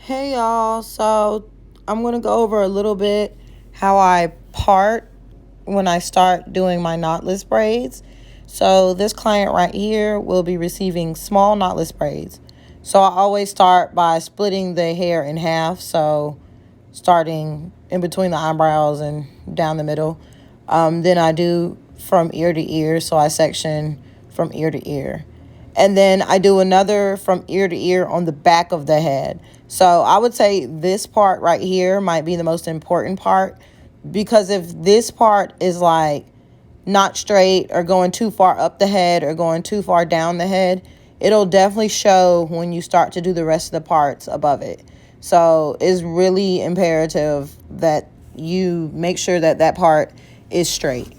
Hey y'all, so I'm going to go over a little bit how I part when I start doing my knotless braids. So this client right here will be receiving small knotless braids. So I always start by splitting the hair in half, so starting in between the eyebrows and down the middle. Then I do from ear to ear, so I section from ear to ear. And then I do another from ear to ear on the back of the head. So I would say this part right here might be the most important part, because if this part is like not straight or going too far up the head or going too far down the head, it'll definitely show when you start to do the rest of the parts above it. So it's really imperative that you make sure that that part is straight.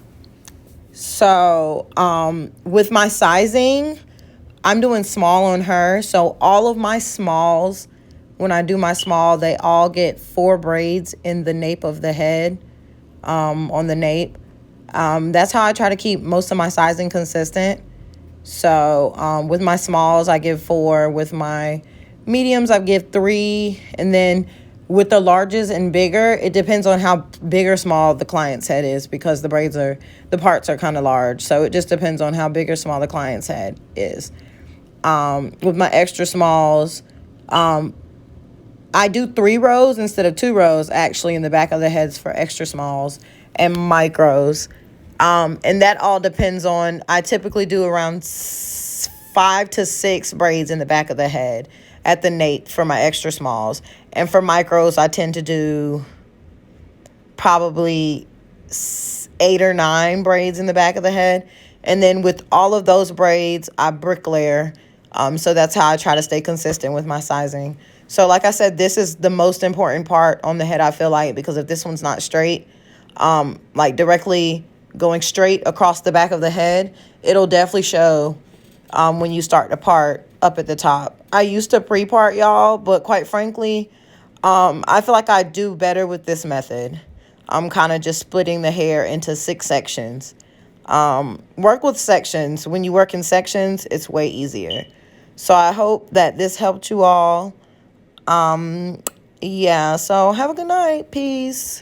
So with my sizing, I'm doing small on her. So all of my smalls, when I do my small, they all get 4 braids in the nape of the head, on the nape. That's how I try to keep most of my sizing consistent. So with my smalls, I give 4. With my mediums, I give 3. And then with the larges and bigger, it depends on how big or small the client's head is, because the parts are kind of large. So it just depends on how big or small the client's head is. With my extra smalls, I do 3 rows instead of 2 rows actually in the back of the heads for extra smalls and micros. And that all depends on, I typically do around 5 to 6 braids in the back of the head at the nape for my extra smalls. And for micros, I tend to do probably 8 or 9 braids in the back of the head. And then with all of those braids, I brick layer. So that's how I try to stay consistent with my sizing. So like I said, this is the most important part on the head, I feel like, because if this one's not straight, like directly going straight across the back of the head, it'll definitely show when you start to part up at the top. I used to pre-part, y'all, but quite frankly, I feel like I do better with this method. I'm kind of just splitting the hair into 6 sections. Work with sections. When you work in sections, it's way easier. So I hope that this helped you all. Yeah, so have a good night. Peace.